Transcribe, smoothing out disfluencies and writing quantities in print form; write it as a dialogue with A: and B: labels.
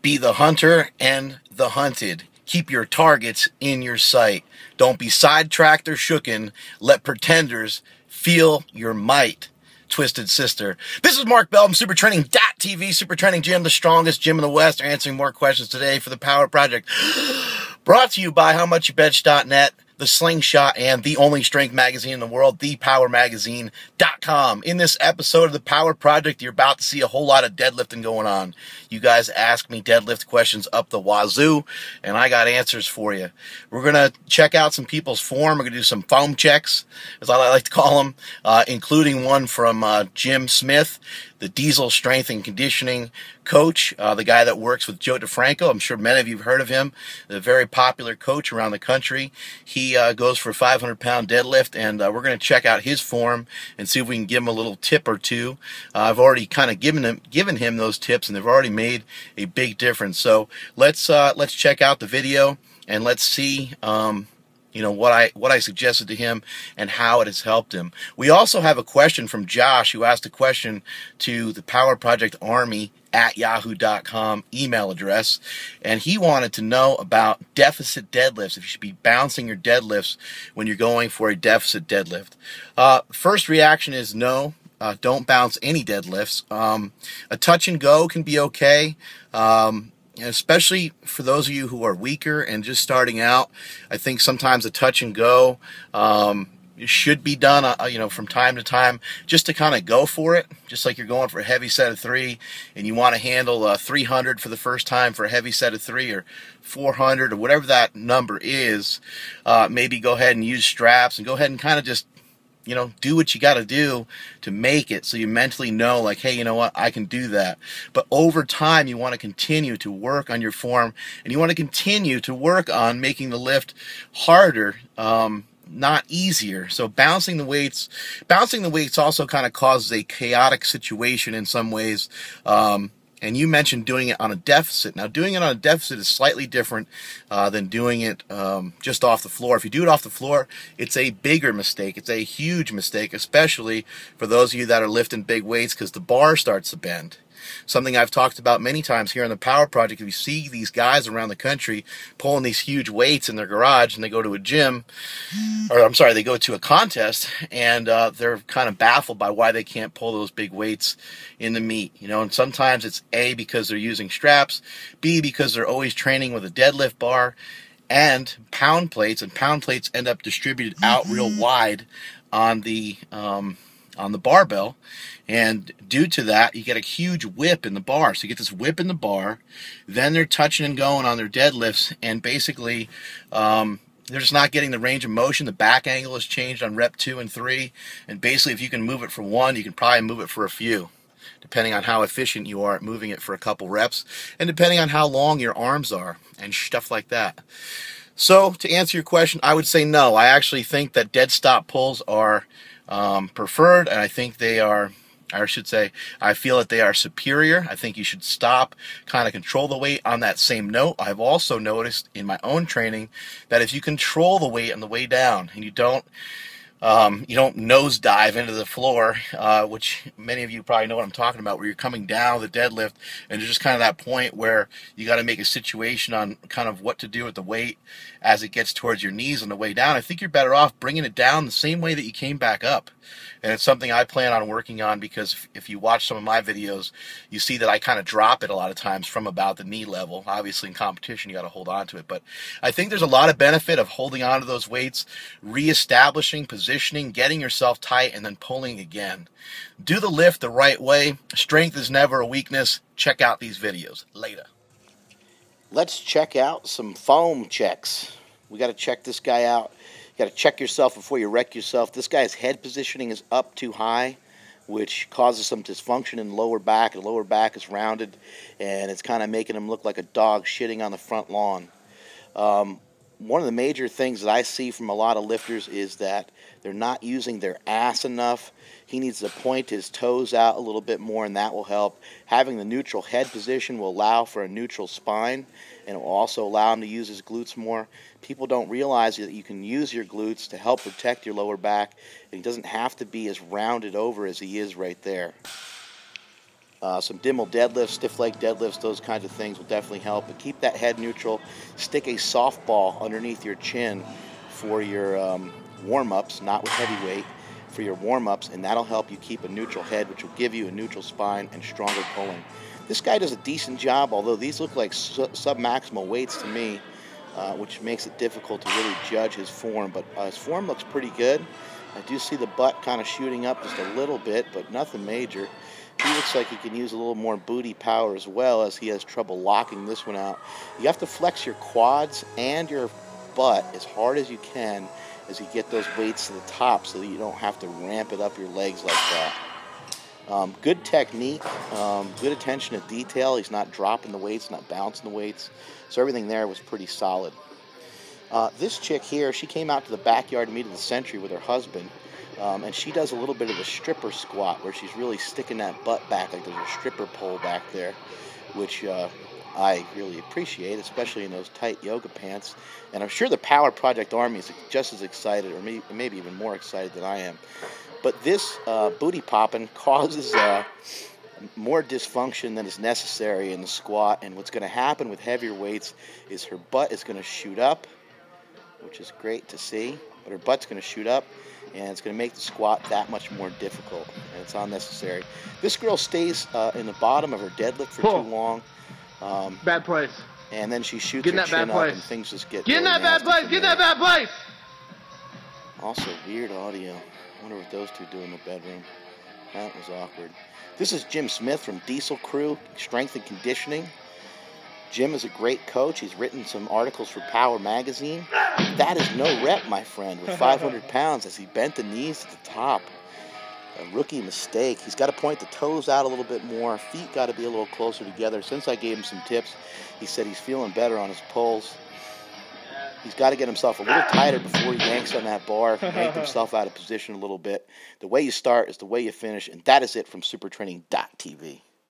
A: Be the hunter and the hunted. Keep your targets in your sight. Don't be sidetracked or shooken. Let pretenders feel your might. Twisted Sister. This is Mark Bell from SuperTraining.tv, Super Training Gym, the strongest gym in the West. We're answering more questions today for the Power Project. Brought to you by HowMuchYouBetch.net, The Slingshot, and the only strength magazine in the world, ThePowerMagazine.com. In this episode of the Power Project, you're about to see a whole lot of deadlifting going on. You guys ask me deadlift questions up the wazoo, and I got answers for you. We're going to check out some people's form. We're going to do some foam checks, as I like to call them, including one from Jim Smith, the Diesel Strength and Conditioning coach, the guy that works with Joe DeFranco. I'm sure many of you have heard of him, a very popular coach around the country. He goes for a 500-pound deadlift, and we're going to check out his form and see if we can give him a little tip or two. I've already kind of given him those tips, and they've already made a big difference. So let's check out the video and let's see what I suggested to him and how it has helped him. We also have a question from Josh, who asked a question to the Power Project Army at yahoo.com email address, and he wanted to know about deficit deadlifts, if you should be bouncing your deadlifts when you're going for a deficit deadlift. First reaction is no. Don't bounce any deadlifts. A touch and go can be okay. Especially for those of you who are weaker and just starting out, I think sometimes a touch and go should be done, from time to time, just to kind of go for it. Just like you're going for a heavy set of 3, and you want to handle 300 for the first time for a heavy set of 3, or 400, or whatever that number is. Maybe go ahead and use straps, and go ahead and kind of just do what you got to do to make it, so you mentally know, like, hey, you know what, I can do that. But over time, you want to continue to work on your form, and you want to continue to work on making the lift harder, not easier. So bouncing the weights also kind of causes a chaotic situation in some ways. And you mentioned doing it on a deficit. Now, doing it on a deficit is slightly different than doing it just off the floor. If you do it off the floor, it's a bigger mistake. It's a huge mistake, especially for those of you that are lifting big weights, because the bar starts to bend. Something I've talked about many times here on the Power Project. If you see these guys around the country pulling these huge weights in their garage, and they go to a gym, or I'm sorry, they go to a contest, and they're kind of baffled by why they can't pull those big weights in the meet. And sometimes it's A, because they're using straps, B, because they're always training with a deadlift bar and pound plates end up distributed out real wide on the barbell, and due to that, you get a huge whip in the bar. So you get this whip in the bar, then they're touching and going on their deadlifts, and basically they're just not getting the range of motion. The back angle has changed on rep 2 and 3, and basically if you can move it for 1, you can probably move it for a few, depending on how efficient you are at moving it for a couple reps, and depending on how long your arms are, and stuff like that. So to answer your question, I would say no. I actually think that dead stop pulls are preferred, and I think they are, I should say, I feel that they are superior. I think you should stop, kind of control the weight on that same note. I've also noticed in my own training that if you control the weight on the way down, and you don't nosedive into the floor, which many of you probably know what I'm talking about, where you're coming down the deadlift, and there's just kind of that point where you got to make a situation on kind of what to do with the weight as it gets towards your knees on the way down. I think you're better off bringing it down the same way that you came back up. And it's something I plan on working on, because if you watch some of my videos, you see that I kind of drop it a lot of times from about the knee level. Obviously in competition you got to hold on to it, but I think there's a lot of benefit of holding on to those weights, reestablishing, positioning, getting yourself tight, and then pulling again. Do the lift the right way. Strength is never a weakness. Check out these videos. Later. Let's check out some foam checks. We got to check this guy out. You got to check yourself before you wreck yourself. This guy's head positioning is up too high, which causes some dysfunction in the lower back. The lower back is rounded, and it's kind of making him look like a dog shitting on the front lawn. One of the major things that I see from a lot of lifters is that they're not using their ass enough. He needs to point his toes out a little bit more, and that will help. Having the neutral head position will allow for a neutral spine, and it will also allow him to use his glutes more. People don't realize that you can use your glutes to help protect your lower back, and he doesn't have to be as rounded over as he is right there. Some Dimmel deadlifts, stiff leg deadlifts, those kinds of things will definitely help. But keep that head neutral. Stick a softball underneath your chin for your warm-ups, not with heavy weight, for your warm-ups, and that'll help you keep a neutral head, which will give you a neutral spine and stronger pulling. This guy does a decent job, although these look like sub-maximal weights to me, which makes it difficult to really judge his form. But his form looks pretty good. I do see the butt kind of shooting up just a little bit, but nothing major. He looks like he can use a little more booty power as well, as he has trouble locking this one out. You have to flex your quads and your butt as hard as you can as you get those weights to the top, so that you don't have to ramp it up your legs like that. Good technique, good attention to detail. He's not dropping the weights, not bouncing the weights. So everything there was pretty solid. This chick here, she came out to the backyard meet of the century with her husband. And she does a little bit of a stripper squat, where she's really sticking that butt back like there's a stripper pole back there, which I really appreciate, especially in those tight yoga pants. And I'm sure the Power Project Army is just as excited, or maybe even more excited than I am. But this booty popping causes more dysfunction than is necessary in the squat. And what's going to happen with heavier weights is her butt is going to shoot up, which is great to see. But her butt's going to shoot up, and it's going to make the squat that much more difficult, and it's unnecessary. This girl stays in the bottom of her deadlift for too long.
B: Bad place.
A: And then she shoots her chin up, and things just get
B: Get in that bad place! Get in that bad place!
A: Also, weird audio. I wonder what those two do in the bedroom. That was awkward. This is Jim Smith from Diesel Crew Strength and Conditioning. Jim is a great coach. He's written some articles for Power Magazine. That is no rep, my friend, with 500 pounds as he bent the knees to the top. A rookie mistake. He's got to point the toes out a little bit more. Feet got to be a little closer together. Since I gave him some tips, he said he's feeling better on his pulls. He's got to get himself a little tighter before he yanks on that bar, yank himself out of position a little bit. The way you start is the way you finish, and that is it from supertraining.tv.